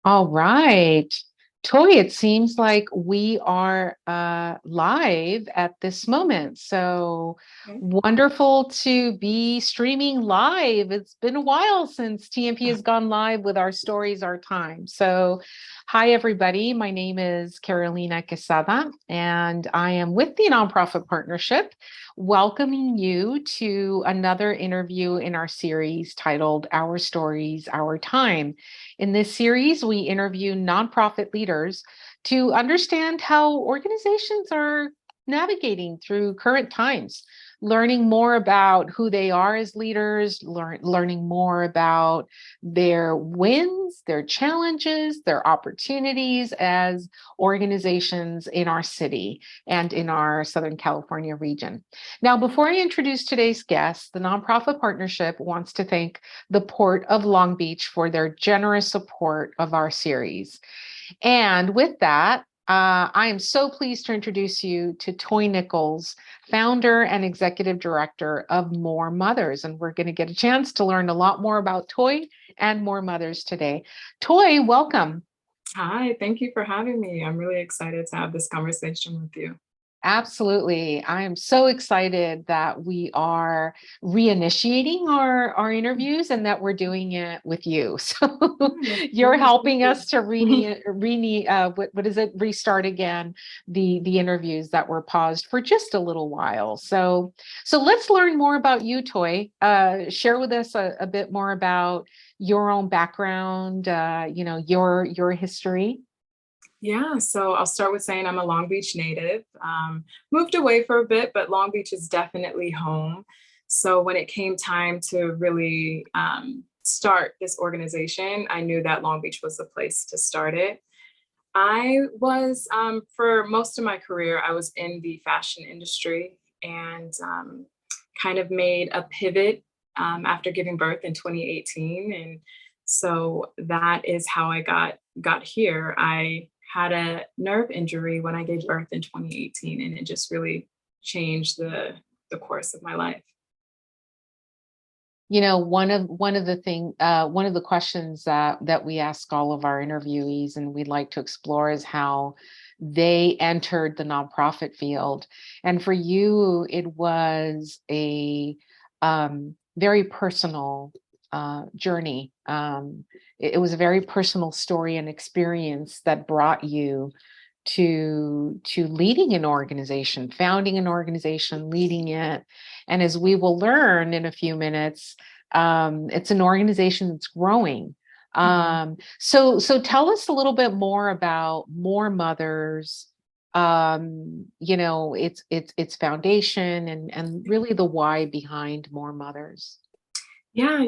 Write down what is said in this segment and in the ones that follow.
All right. Toy, it seems like we are live at this moment. So Okay. wonderful to be streaming live. It's been a while since TMP has gone live with our stories, our time. So, hi, everybody. My name is Carolina Quesada, and I am with the Nonprofit Partnership, welcoming you to another interview in our series titled Our Stories, Our Time. In this series, we interview nonprofit leaders to understand how organizations are navigating through current times, learning more about who they are as leaders, learning more about their wins, their challenges, their opportunities as organizations in our city and in our Southern California region. Now, before I introduce today's guest, the Nonprofit Partnership wants to thank the Port of Long Beach for their generous support of our series. And with that, I am so pleased to introduce you to Toi Nichols, founder and executive director of M.O.R.E Mothers. And we're going to get a chance to learn a lot more about Toi and M.O.R.E Mothers today. Toi, welcome. Hi, thank you for having me. I'm really excited to have this conversation with you. Absolutely. I am so excited that we are reinitiating our interviews and that we're doing it with you. So Yes, you're yes, thank helping you. us to what is it? Restart again the interviews that were paused for just a little while. So let's learn more about you, Toy. Share with us a bit more about your own background, your history. Yeah, so I'll start with saying I'm a Long Beach native. Moved away for a bit, but Long Beach is definitely home. So when it came time to really start this organization, I knew that Long Beach was the place to start it. I was, for most of my career, I was in the fashion industry and kind of made a pivot after giving birth in 2018. And so that is how I got here. I had a nerve injury when I gave birth in 2018, and it just really changed the course of my life. One of the questions that we ask all of our interviewees and we'd like to explore is how they entered the nonprofit field. And for you, it was a very personal journey. It was a very personal story and experience that brought you to leading an organization, founding an organization, leading it. And as we will learn in a few minutes, it's an organization that's growing. Mhm. So tell us a little bit more about M.O.R.E Mothers, its foundation and really the why behind M.O.R.E Mothers. Yeah,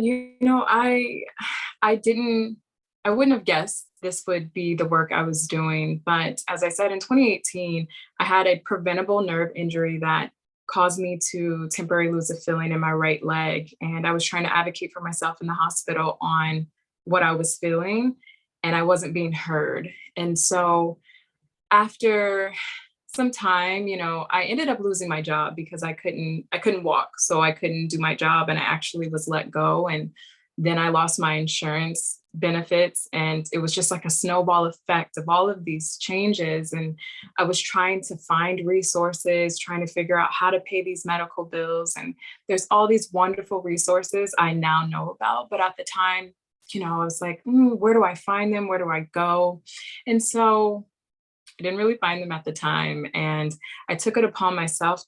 I didn't I wouldn't have guessed this would be the work I was doing, but as I said in 2018, I had a preventable nerve injury that caused me to temporarily lose a feeling in my right leg, and I was trying to advocate for myself in the hospital on what I was feeling, and I wasn't being heard. And so after some time, I ended up losing my job because I couldn't walk, so I couldn't do my job, and I actually was let go. And then I lost my insurance benefits, and it was just like a snowball effect of all of these changes. And I was trying to find resources, trying to figure out how to pay these medical bills. And there's all these wonderful resources I now know about, but at the time, I was like, where do I find them? Where do I go? And so I didn't really find them at the time. And I took it upon myself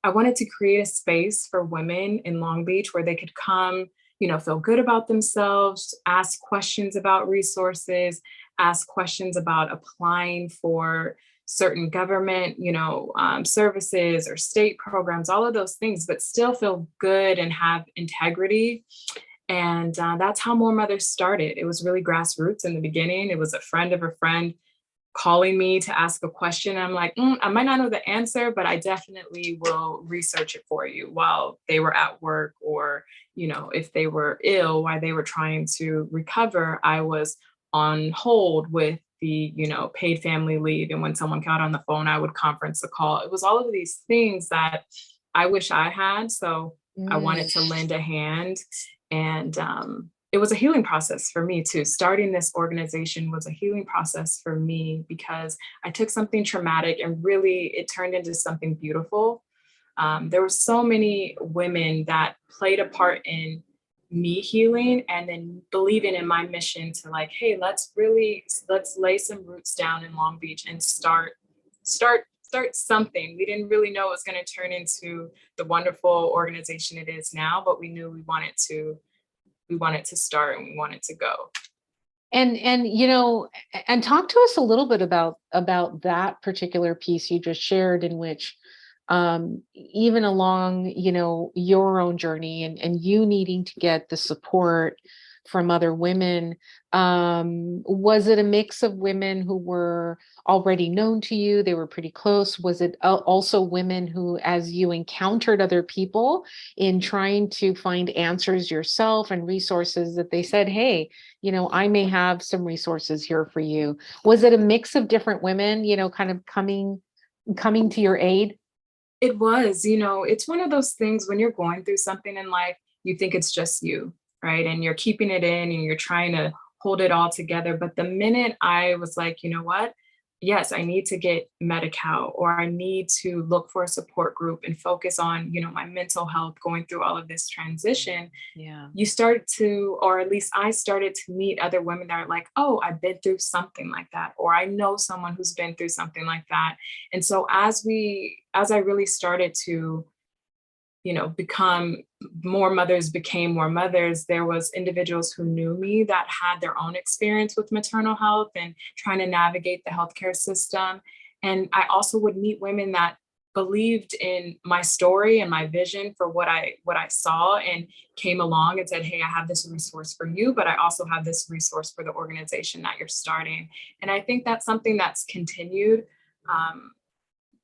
I wanted to create a space for women in Long Beach where they could come, feel good about themselves, ask questions about resources, ask questions about applying for certain government, services or state programs, all of those things, but still feel good and have integrity. And that's how M.O.R.E Mothers started. It was really grassroots in the beginning. It was a friend of a friend calling me to ask a question. I'm like, I might not know the answer, but I definitely will research it for you while they were at work, or, if they were ill while they were trying to recover, I was on hold with the, paid family leave. And when someone got on the phone, I would conference a call. It was all of these things that I wish I had. So I wanted Mm. to lend a hand. And it was a healing process for me too. Starting this organization was a healing process for me because I took something traumatic and really it turned into something beautiful. There were so many women that played a part in me healing and then believing in my mission to like, hey, let's lay some roots down in Long Beach and start something. We didn't really know it was going to turn into the wonderful organization it is now, but we knew we wanted to start and we wanted to go. And and talk to us a little bit about that particular piece you just shared, in which even along your own journey and you needing to get the support from other women, was it a mix of women who were already known to you, they were pretty close? Was it also women who, as you encountered other people in trying to find answers yourself and resources, that they said, hey, I may have some resources here for you? Was it a mix of different women, kind of coming to your aid? It was, it's one of those things when you're going through something in life, you think it's just you, right? And you're keeping it in and you're trying to hold it all together. But the minute I was like, you know what? Yes, I need to get Medi-Cal, or I need to look for a support group and focus on, my mental health going through all of this transition. Yeah. You start to, or at least I started to meet other women that are like, oh, I've been through something like that, or I know someone who's been through something like that. And so as I really started to, become more mothers became more mothers, there was individuals who knew me that had their own experience with maternal health and trying to navigate the healthcare system. And I also would meet women that believed in my story and my vision for what I saw, and came along and said, hey, I have this resource for you, but I also have this resource for the organization that you're starting. And I think that's something that's continued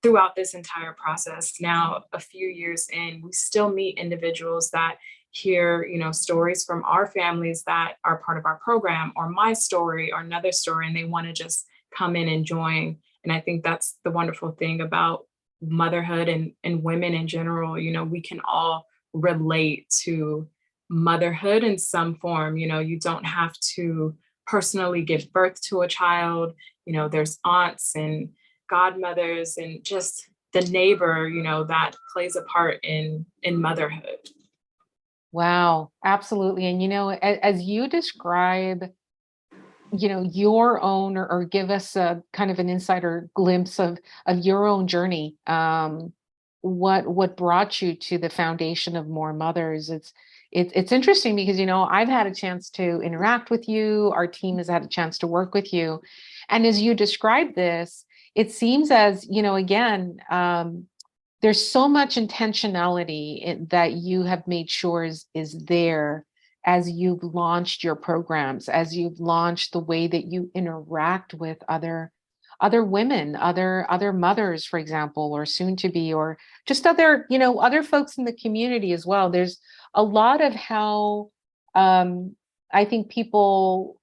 throughout this entire process. Now, a few years in, we still meet individuals that hear, stories from our families that are part of our program, or my story or another story, and they want to just come in and join. And I think that's the wonderful thing about motherhood and women in general. We can all relate to motherhood in some form. You don't have to personally give birth to a child. There's aunts and godmothers and just the neighbor, that plays a part in motherhood. Wow, absolutely. And as you describe, your own, or give us a kind of an insider glimpse of your own journey, what brought you to the foundation of More Mothers. It's interesting because I've had a chance to interact with you, our team has had a chance to work with you, and as you describe this, it seems as again, there's so much intentionality that you have made sure is there as you've launched your programs, as you've launched the way that you interact with other women, other mothers, for example, or soon to be, or just other folks in the community as well. There's a lot of how I think people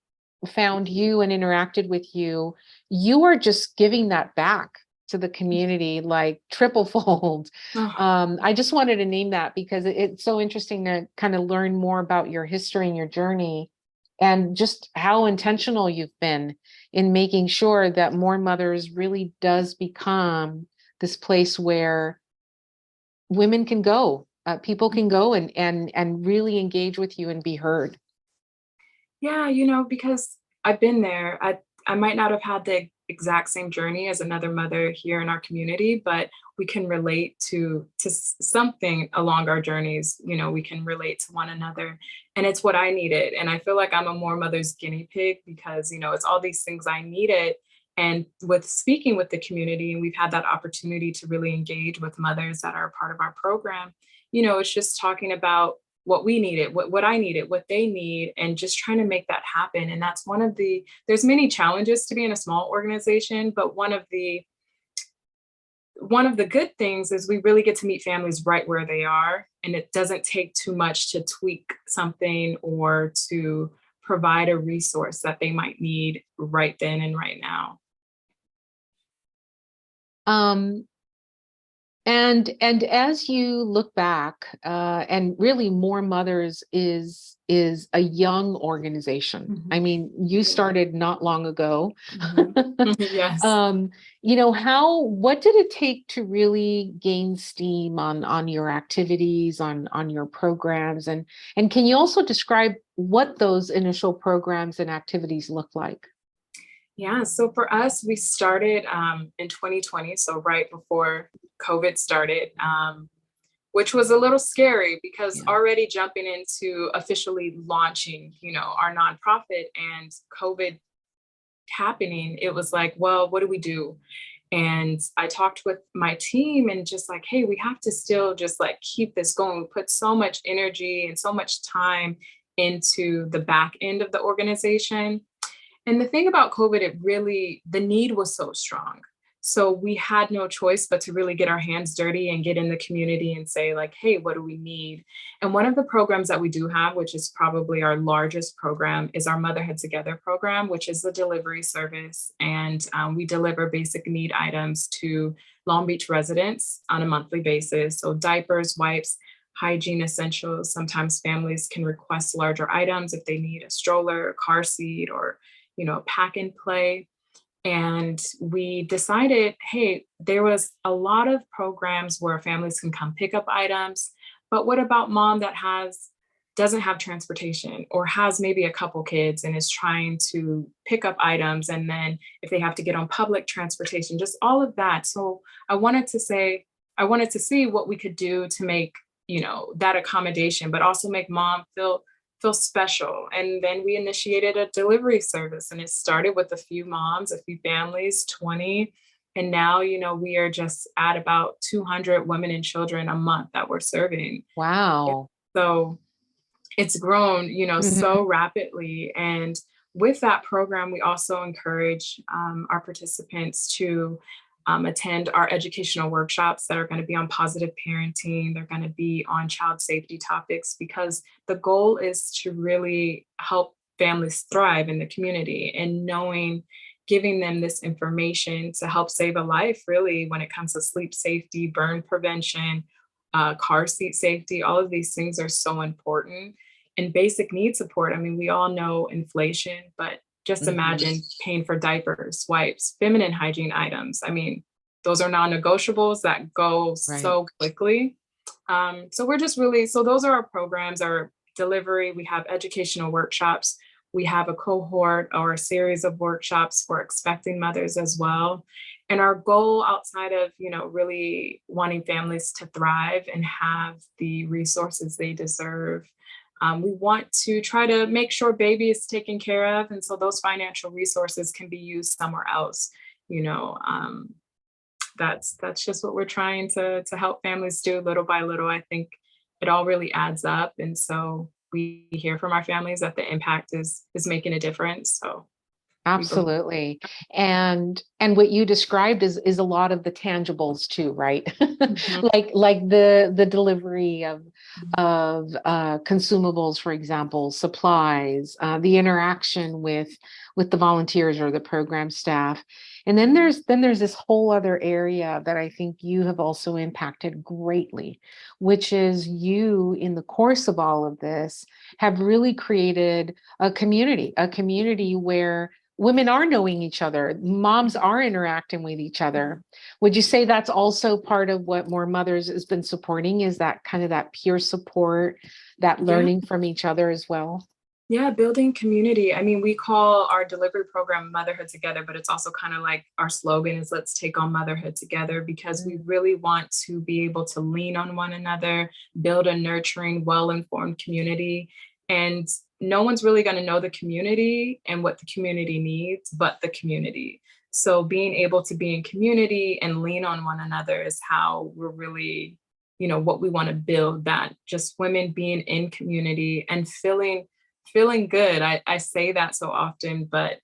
found you and interacted with you. You are just giving that back to the community like triple fold. Oh, I just wanted to name that because it's so interesting to kind of learn more about your history and your journey, and just how intentional you've been in making sure that More Mothers really does become this place where women can go, people can go and really engage with you and be heard. yeah, because I've been there. I might not have had the exact same journey as another mother here in our community, but we can relate to something along our journeys. We can relate to one another, and it's what I needed. And I feel like I'm a More Mothers guinea pig because it's all these things I needed. And with speaking with the community, and we've had that opportunity to really engage with mothers that are part of our program. It's just talking about what we needed, what I needed, what they need, and just trying to make that happen. And that's there's many challenges to be in a small organization, but one of the good things is we really get to meet families right where they are. And it doesn't take too much to tweak something or to provide a resource that they might need right then and right now. Um, And as you look back, and really More Mothers is a young organization. I Mhm. mean, you started not long ago. Mhm. Yes. um, what did it take to really gain steam on your activities, on your programs, and can you also describe what those initial programs and activities look like? Yeah, so for us, we started in 2020, so right before COVID started, which was a little scary because Yeah. already jumping into officially launching, our nonprofit and COVID happening, it was like, well, what do we do? And I talked with my team and just like, hey, we have to still just like keep this going. We put so much energy and so much time into the back end of the organization. And the thing about COVID, the need was so strong. So we had no choice but to really get our hands dirty and get in the community and say, like, hey, what do we need? And one of the programs that we do have, which is probably our largest program, is our Motherhood Together program, which is the delivery service. And we deliver basic need items to Long Beach residents on a monthly basis. So diapers, wipes, hygiene essentials. Sometimes families can request larger items if they need a stroller, a car seat, or pack and play. And we decided, hey, there was a lot of programs where families can come pick up items, but what about mom that doesn't have transportation or has maybe a couple kids and is trying to pick up items, and then if they have to get on public transportation, just all of that. So I wanted to say, I wanted to see what we could do to make, that accommodation, but also make mom feel special. And then we initiated a delivery service, and it started with a few moms, a few families, 20. And now, we are just at about 200 women and children a month that we're serving. Wow. So it's grown, Mhm. so rapidly. And with that program, we also encourage our participants to attend our educational workshops that are going to be on positive parenting. They're going to be on child safety topics because the goal is to really help families thrive in the community, and giving them this information to help save a life, really, when it comes to sleep safety, burn prevention, car seat safety. All of these things are so important. And basic need support. I mean, we all know inflation, but just Mhm. imagine paying for diapers, wipes, feminine hygiene items. I mean, those are non-negotiables that go Right. so quickly. So we're just really, so those are our programs, our delivery. We have educational workshops. We have a cohort or a series of workshops for expecting mothers as well. And our goal, outside of, really wanting families to thrive and have the resources they deserve, we want to try to make sure baby is taken care of. And so those financial resources can be used somewhere else. You know, that's just what we're trying to help families do little by little. I think it all really adds up. And so we hear from our families that the impact is making a difference. So we believe. Absolutely. And what you described is a lot of the tangibles too, right? Mhm. Like the delivery of consumables, for example, supplies, the interaction with the volunteers or the program staff. And then there's this whole other area that I think you have also impacted greatly, which is you, in the course of all of this, have really created a community where women are knowing each other, moms are interacting with each other. Would you say that's also part of what More Mothers has been supporting, is that kind of that peer support, that Yeah. learning from each other as well? Yeah, building community. I mean, we call our delivery program Motherhood Together, but it's also kind of like our slogan is let's take on motherhood together, because we Mm. really want to be able to lean on one another, build a nurturing, well-informed community. And no one's really going to know the community and what the community needs, but the community. So being able to be in community and lean on one another is how we're really, what we want to build, that just women being in community and feeling good. I say that so often, but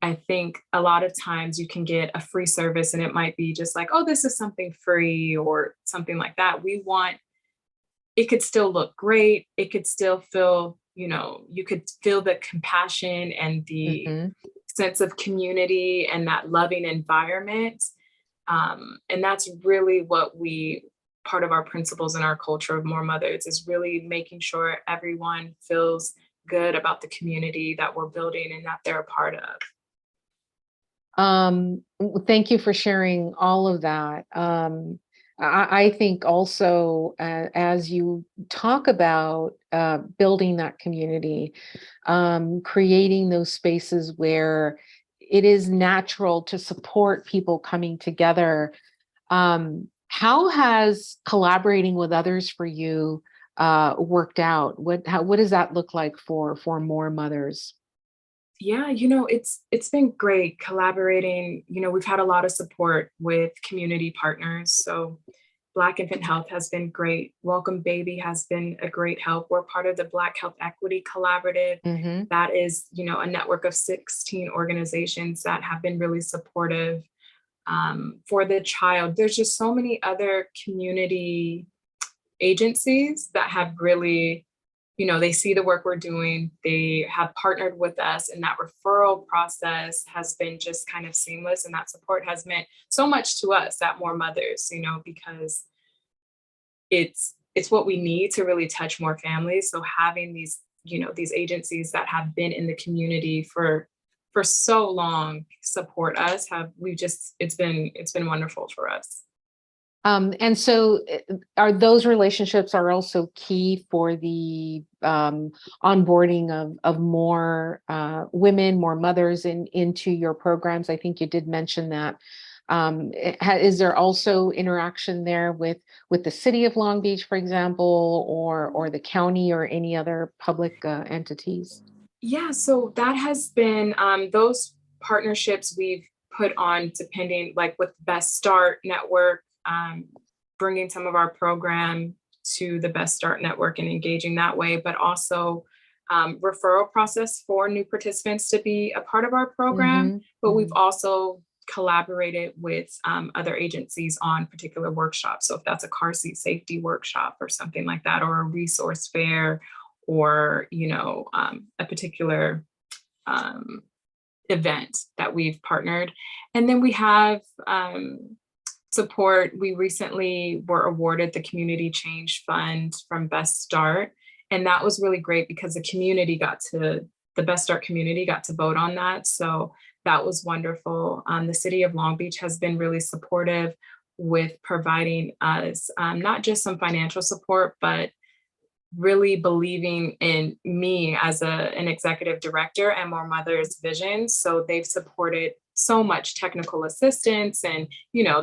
I think a lot of times you can get a free service and it might be just like, oh, this is something free or something like that. We want, it could still look great. It could still feel, you could feel the compassion and the Mhm. sense of community and that loving environment. And that's really what part of our principles in our culture of More Mothers is really making sure everyone feels good about the community that we're building and that they're a part of. Thank you for sharing all of that. I think also, as you talk about building that community, creating those spaces where it is natural to support people coming together. How has collaborating with others for you worked out? What does that look like for more mothers? Yeah, it's been great collaborating. We've had a lot of support with community partners. So Black Infant Health has been great. Welcome Baby has been a great help. We're part of the Black Health Equity Collaborative. Mm-hmm. That is, a network of 16 organizations that have been really supportive for the child. There's just so many other community agencies that have really, they see the work we're doing, they have partnered with us, and that referral process has been just kind of seamless. And that support has meant so much to us at More Mothers, because it's what we need to really touch more families. So having these agencies that have been in the community for so long support us, it's been wonderful for us. And so are those relationships are also key for the onboarding of more women, more mothers into your programs? I think you did mention that. Is there also interaction there with the city of Long Beach, for example, or the county or any other public entities? Yeah, so that has been those partnerships we've put on, depending, like with Best Start Network, bringing some of our program to the Best Start Network and engaging that way, but also referral process for new participants to be a part of our program. Mm-hmm. But we've also collaborated with other agencies on particular workshops. So if that's a car seat safety workshop or something like that, or a resource fair, or a particular event that we've partnered. And then we have support. We recently were awarded the Community Change Fund from Best Start. And that was really great because the Best Start community got to vote on that. So that was wonderful. The city of Long Beach has been really supportive with providing us not just some financial support, but really believing in me as an executive director and More Mothers vision. So they've supported so much technical assistance. And,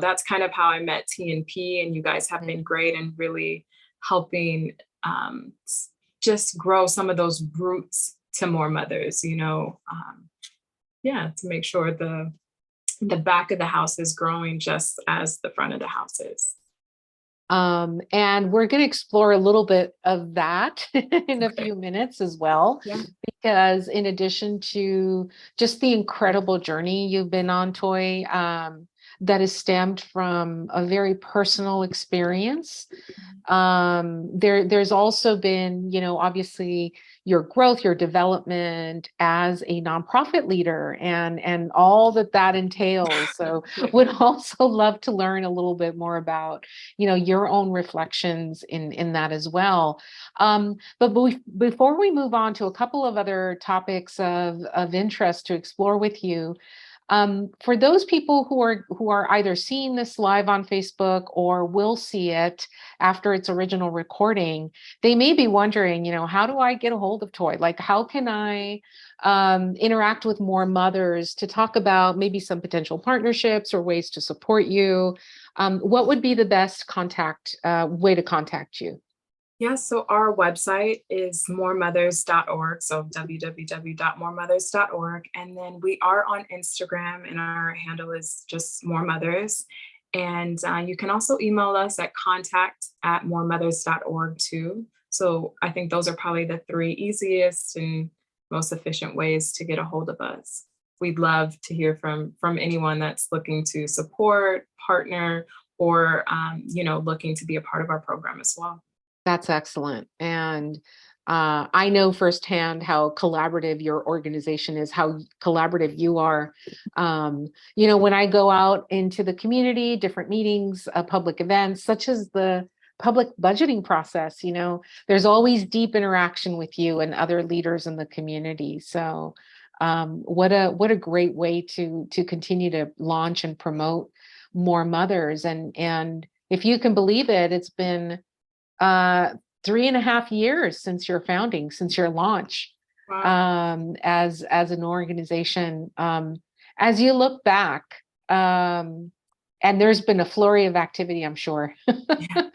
that's kind of how I met TNP, and you guys have been great and really helping just grow some of those roots to More Mothers, to make sure the back of the house is growing just as the front of the house is. And we're going to explore a little bit of that in a few minutes as well, because in addition to just the incredible journey you've been on, Toi, that has stemmed from a very personal experience. There's also been, obviously your growth, your development as a nonprofit leader and all that entails. So would also love to learn a little bit more about, your own reflections in that as well. But before we move on to a couple of other topics of interest to explore with you, for those people who are either seeing this live on Facebook or will see it after its original recording, they may be wondering, how do I get a hold of Toi? Like, how can I interact with More Mothers to talk about maybe some potential partnerships or ways to support you? What would be the best way to contact you? Yeah, so our website is moremothers.org. So www.moremothers.org. And then we are on Instagram, and our handle is just More Mothers. And you can also email us at contact@moremothers.org too. So I think those are probably the three easiest and most efficient ways to get a hold of us. We'd love to hear from anyone that's looking to support, partner, or looking to be a part of our program as well. That's excellent. And I know firsthand how collaborative your organization is, how collaborative you are. When I go out into the community, different meetings, public events, such as the public budgeting process, there's always deep interaction with you and other leaders in the community. So what a great way to continue to launch and promote more mothers. And if you can believe it, it's been 3.5 years since your founding, since your launch, Wow. as an organization. As you look back, and there's been a flurry of activity, I'm sure. Yeah.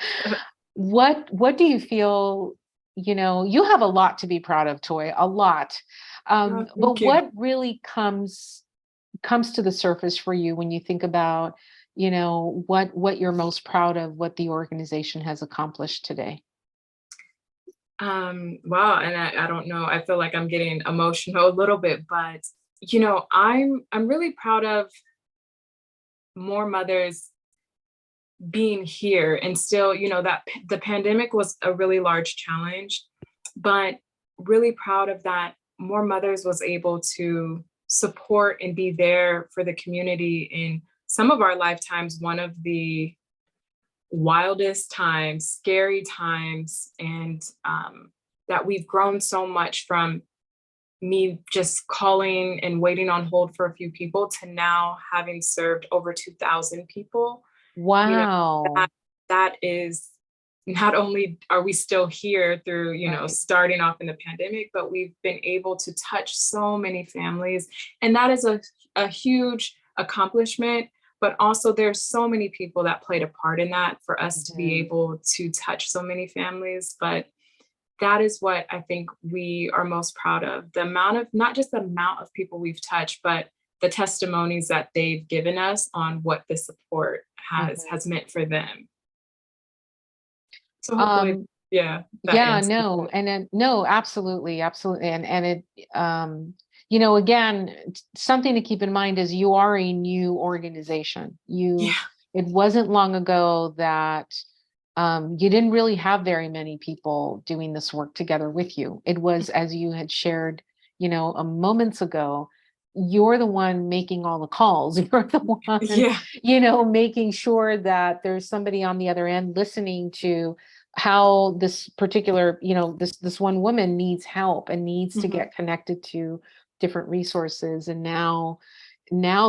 What do you feel? You have a lot to be proud of, Toy, a lot. Oh, But thank you. what really comes to the surface for you when you think about, what you're most proud of, what the organization has accomplished today? Wow. And I don't know, I feel like I'm getting emotional a little bit, but I'm really proud of more mothers being here and still, that the pandemic was a really large challenge, but really proud of that more mothers was able to support and be there for the community in some of our lifetimes, one of the wildest times, scary times, and that we've grown so much from me just calling and waiting on hold for a few people to now having served over 2,000 people. You know, Wow. that that is not only are we still here through, Right. starting off in the pandemic, but we've been able to touch so many families. And that is a huge accomplishment. But also there's so many people that played a part in that for us to be Mhm. able to touch so many families. But that is what I think we are most proud of. The amount of, not just the amount of people we've touched, but the testimonies that they've given us on what the support Mhm. has meant for them. So hopefully, Um, yeah, that yeah, answers no, it. and then no, absolutely, absolutely. And it, again, something to keep in mind is you are a new organization. Yeah. It wasn't long ago that you didn't really have very many people doing this work together with you. It was, as you had shared, moments ago, you're the one making all the calls. You're the one, Yeah. making sure that there's somebody on the other end listening to how this particular, this one woman needs help and needs to Mhm. get connected to different resources. And now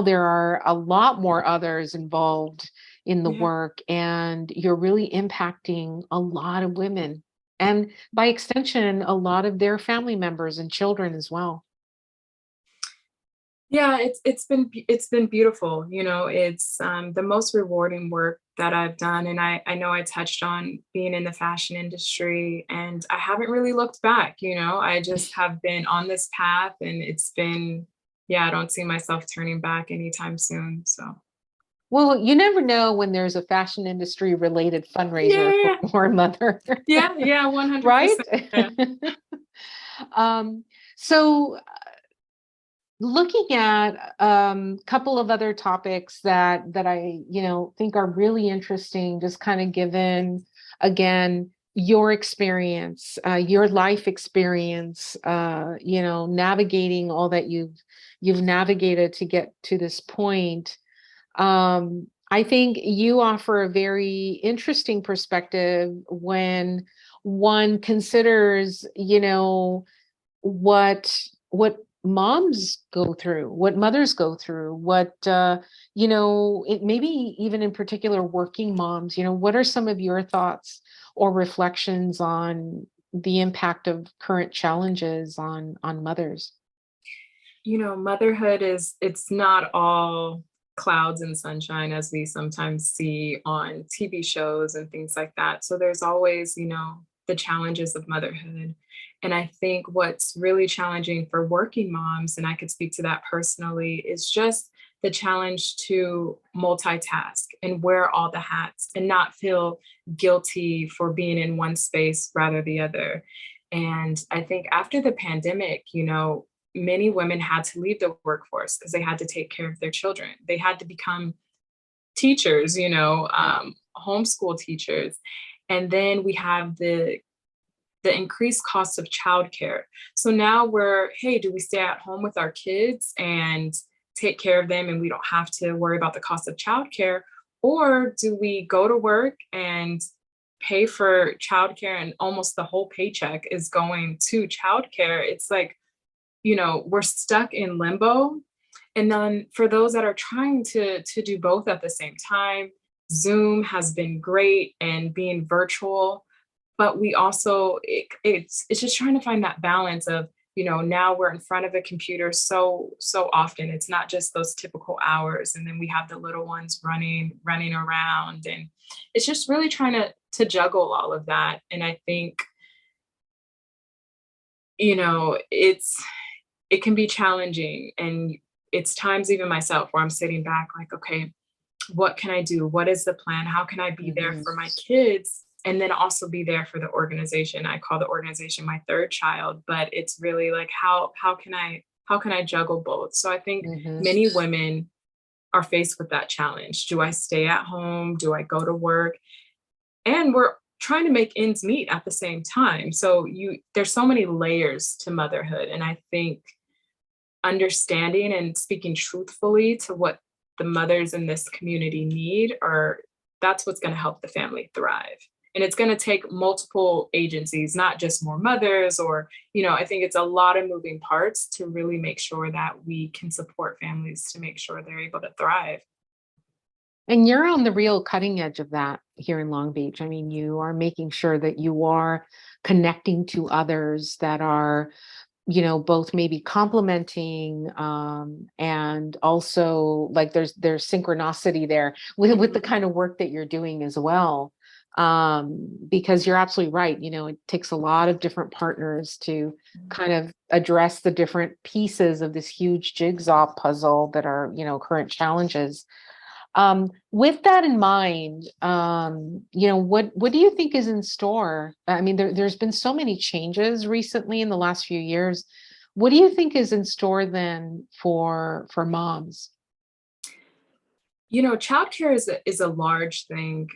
there are a lot more others involved in the Yeah. work, and you're really impacting a lot of women, and by extension a lot of their family members and children as well. Yeah, it's been beautiful. It's the most rewarding work that I've done. And I know I touched on being in the fashion industry and I haven't really looked back. I just have been on this path and it's been, yeah, I don't see myself turning back anytime soon. So Well, you never know when there's a fashion industry related fundraiser for yeah, More Mother, yeah, yeah, right? 100%. Yeah. um, so looking at a couple of other topics that I think are really interesting, just kind of given again your experience, your life experience, navigating all that you've navigated to get to this point. I think you offer a very interesting perspective when one considers, what moms go through, what mothers go through, what it maybe even in particular working moms, what are some of your thoughts or reflections on the impact of current challenges on mothers? Motherhood it's not all clouds and sunshine as we sometimes see on TV shows and things like that. So there's always, the challenges of motherhood. And I think what's really challenging for working moms, and I could speak to that personally, is just the challenge to multitask and wear all the hats and not feel guilty for being in one space rather the other. And I think after the pandemic, many women had to leave the workforce because they had to take care of their children. They had to become teachers, homeschool teachers. And then we have the increased cost of childcare. So now we're, hey, do we stay at home with our kids and take care of them and we don't have to worry about the cost of childcare? Or do we go to work and pay for childcare and almost the whole paycheck is going to childcare? It's like, we're stuck in limbo. And then for those that are trying to do both at the same time, Zoom has been great and being virtual, but we also it's just trying to find that balance of, now we're in front of a computer so often. It's not just those typical hours, and then we have the little ones running around, and it's just really trying to juggle all of that. And I think, it can be challenging, and it's times even myself where I'm sitting back like, okay, what can I do? What is the plan? How can I be there Mhm. for my kids and then also be there for the organization? I call the organization my third child, but it's really like, how can I juggle both? So I think Mhm. many women are faced with that challenge. Do I stay at home? Do I go to work? And we're trying to make ends meet at the same time. So there's so many layers to motherhood, and I think understanding and speaking truthfully to what the mothers in this community need, or that's what's going to help the family thrive. And it's going to take multiple agencies, not just more mothers, or, I think it's a lot of moving parts to really make sure that we can support families to make sure they're able to thrive. And you're on the real cutting edge of that here in Long Beach. I mean, you are making sure that you are connecting to others that are, both maybe complementing, and also like there's synchronicity there with the Mhm. kind of work that you're doing as well. Because you're absolutely right. It takes a lot of different partners to kind of address the different pieces of this huge jigsaw puzzle that are, current challenges. With that in mind, what do you think is in store? I mean, there's been so many changes recently in the last few years. What do you think is in store then for moms? Childcare is a large thing.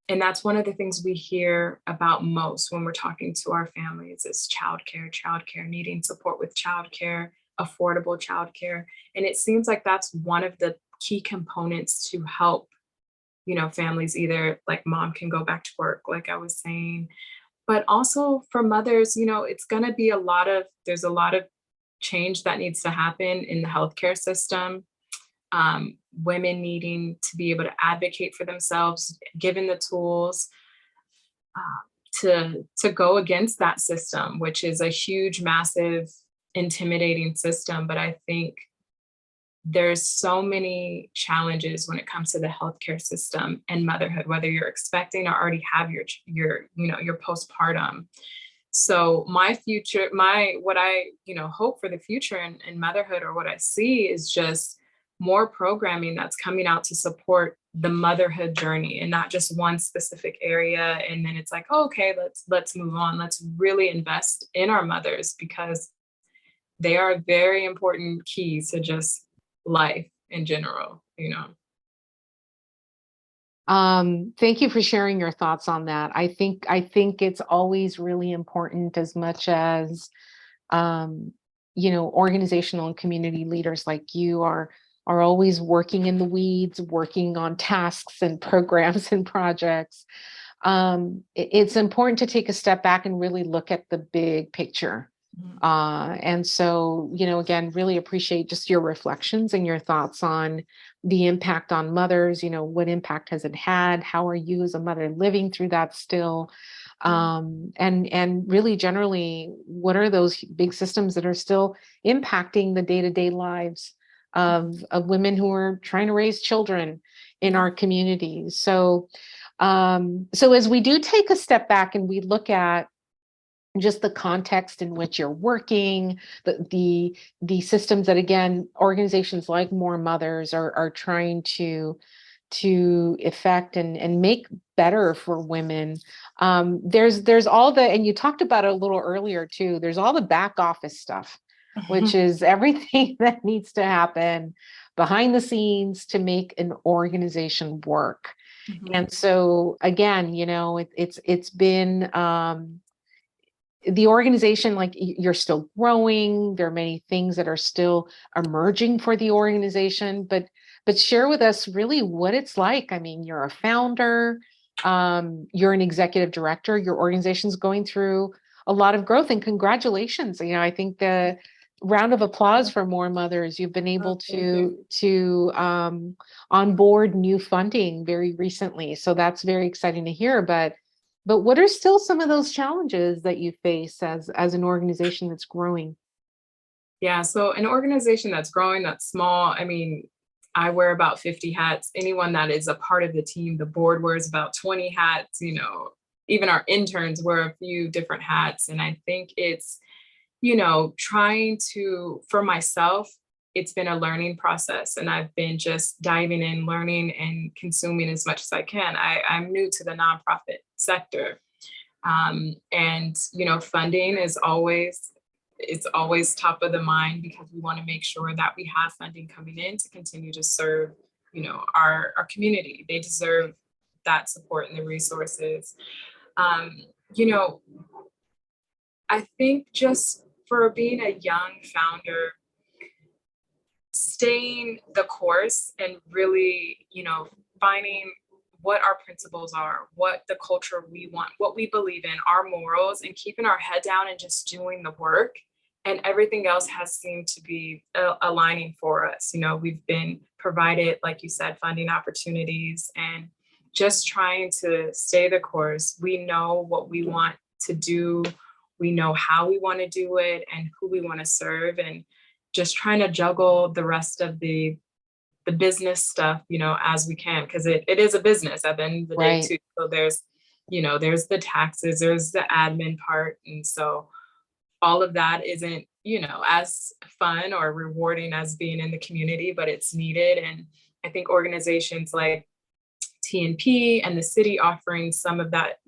And that's one of the things we hear about most when we're talking to our families is childcare, needing support with childcare, affordable childcare. And it seems like that's one of the key components to help, families, either like mom can go back to work, like I was saying, but also for mothers, it's going to be there's a lot of change that needs to happen in the healthcare system. Women needing to be able to advocate for themselves, given the tools uh, to go against that system, which is a huge, massive, intimidating system. But I think there's so many challenges when it comes to the healthcare system and motherhood, whether you're expecting or already have your postpartum. So my future, what I, hope for the future in motherhood, or what I see, is just more programming that's coming out to support the motherhood journey and not just one specific area. And then it's like, oh, okay, let's move on. Let's really invest in our mothers because they are very important keys to just life in general. Thank you for sharing your thoughts on that. I think it's always really important, as much as um, organizational and community leaders like you are always working in the weeds, working on tasks and programs and projects. It's important to take a step back and really look at the big picture. Mhm. And so, again, really appreciate just your reflections and your thoughts on the impact on mothers. What impact has it had? How are you as a mother living through that still? And really generally, what are those big systems that are still impacting the day-to-day lives of women who are trying to raise children in Yeah. our communities? So as we do take a step back and we look at just the context in which you're working, the systems that, again, organizations like More Mothers are trying to effect and make better for women. There's all the, and you talked about it a little earlier too, there's all the back office stuff, which is everything that needs to happen behind the scenes to make an organization work. Mhm. And so again, it's been the organization, like you're still growing. There are many things that are still emerging for the organization, but share with us really what it's like. I mean, you're a founder, you're an executive director, your organization's going through a lot of growth, and congratulations. I think the round of applause for More Mothers. You've been able Thank you. to onboard new funding very recently. So that's very exciting to hear. But what are still some of those challenges that you face as an organization that's growing? Yeah, so an organization that's growing, that's small, I mean, I wear about 50 hats. Anyone that is a part of the team, the board wears about 20 hats, even our interns wear a few different hats. And I think it's, trying to, for myself, it's been a learning process, and I've been just diving in, learning and consuming as much as I can. I'm new to the nonprofit sector. And funding is always, it's always top of the mind, because we want to make sure that we have funding coming in to continue to serve, our community. They deserve that support and the resources. Um, you know, I think just for being a young founder, staying the course and really, finding what our principles are, what the culture we want, what we believe in, our morals, and keeping our head down and just doing the work. And everything else has seemed to be aligning for us. We've been provided, like you said, funding opportunities, and just trying to stay the course. We know what we want to do. We know how we want to do it and who we want to serve, and just trying to juggle the rest of the business stuff, as we can, because it is a business at the end of the day Right. too. So there's the taxes, there's the admin part. And so all of that isn't, as fun or rewarding as being in the community, but it's needed. And I think organizations like TNP and the city offering some of that,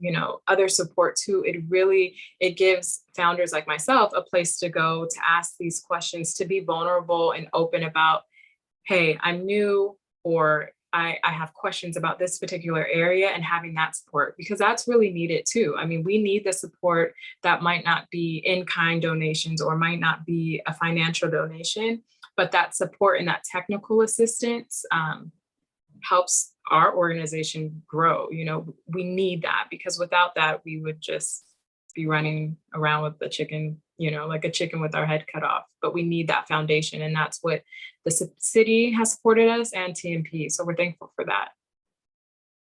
other support too, it gives founders like myself a place to go to ask these questions, to be vulnerable and open about, hey, I'm new, or I have questions about this particular area, and having that support, because that's really needed too. I mean, we need the support that might not be in-kind donations or might not be a financial donation, but that support and that technical assistance helps our organization grow. We need that, because without that, we would just be running around with the chicken, like a chicken with our head cut off. But we need that foundation. And that's what the city has supported us, and TMP. So we're thankful for that.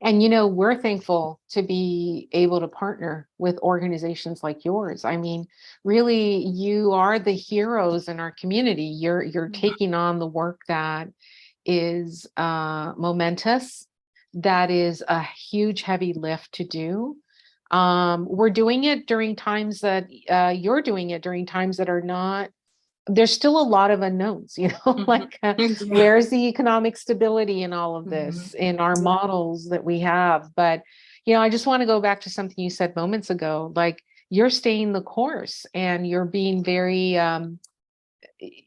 And we're thankful to be able to partner with organizations like yours. I mean, really, you are the heroes in our community. You're taking on the work that is momentous, that is a huge, heavy lift to do. We're doing it during times that you're doing it during times that are not, there's still a lot of unknowns, like Yeah. where's the economic stability in all of Mhm. this, in our models that we have. But, I just want to go back to something you said moments ago, like you're staying the course, and you're being very,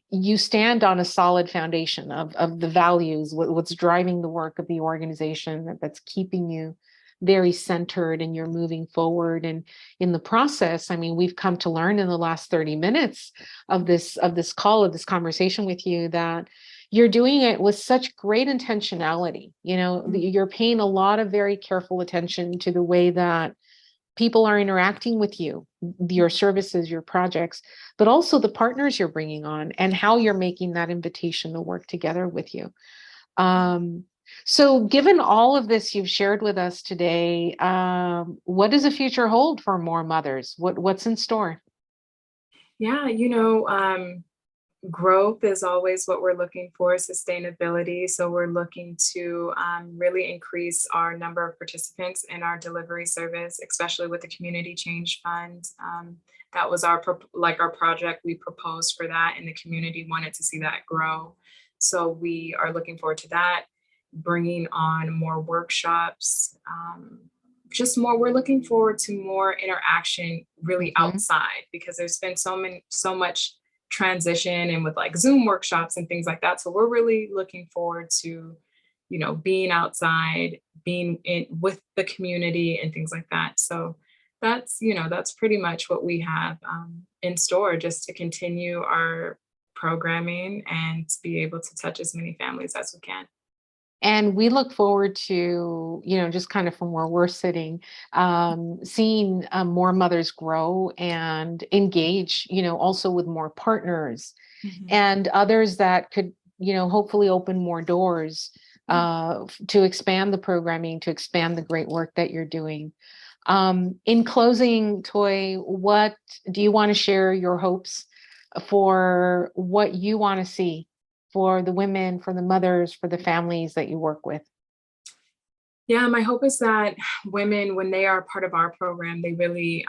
you stand on a solid foundation of the values, what's driving the work of the organization, that's keeping you very centered, and you're moving forward. And in the process, I mean, we've come to learn in the last 30 minutes of this call, of this conversation with you, that you're doing it with such great intentionality. You're paying a lot of very careful attention to the way that people are interacting with you, your services, your projects, but also the partners you're bringing on, and how you're making that invitation to work together with you. So given all of this you've shared with us today, what does the future hold for More Mothers? What's in store? Yeah, growth is always what we're looking for, sustainability. So we're looking to really increase our number of participants in our delivery service, especially with the Community Change Fund. That was our project. We proposed for that, and the community wanted to see that grow. So we are looking forward to that, bringing on more workshops, just more. We're looking forward to more interaction really Mhm. outside, because there's been so much transition, and with like Zoom workshops and things like that. So we're really looking forward to, being outside, being in with the community and things like that. So that's pretty much what we have in store, just to continue our programming and to be able to touch as many families as we can. And we look forward to, just kind of from where we're sitting, seeing more mothers grow and engage, also with more partners Mhm. and others that could, hopefully open more doors Yeah. to expand the programming, to expand the great work that you're doing. In closing, Toy, what do you want to share your hopes for what you want to see for the women, for the mothers, for the families that you work with? Yeah, my hope is that women, when they are part of our program, they really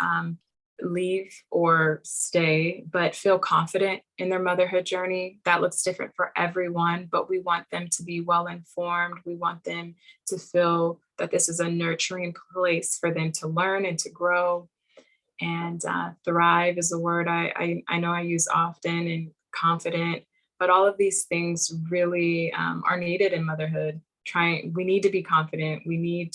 leave or stay, but feel confident in their motherhood journey. That looks different for everyone, but we want them to be well informed. We want them to feel that this is a nurturing place for them to learn and to grow. And thrive is a word I know I use often, and confident. But all of these things really are needed in motherhood. We need to be confident. We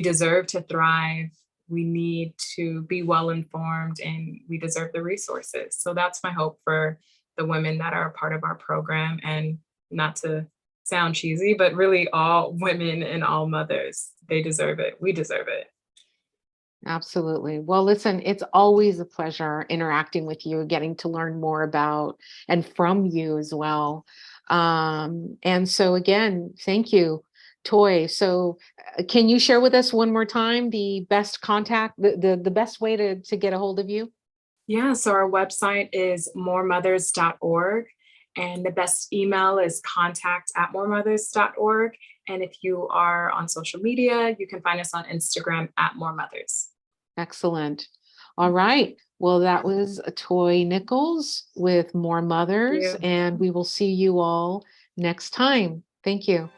deserve to thrive. We need to be well informed, and we deserve the resources. So that's my hope for the women that are a part of our program. And not to sound cheesy, but really all women and all mothers, they deserve it. We deserve it. Absolutely. Well, listen, it's always a pleasure interacting with you, getting to learn more about and from you as well. And so again, thank you, Toy. So can you share with us one more time the best contact, the best way to get a hold of you? Yeah, so our website is moremothers.org, and the best email is contact@moremothers.org. And if you are on social media, you can find us on Instagram @moremothers. Excellent. All right. Well, that was Toy Nichols with More Thank Mothers, you. and we will see you all next time. Thank you.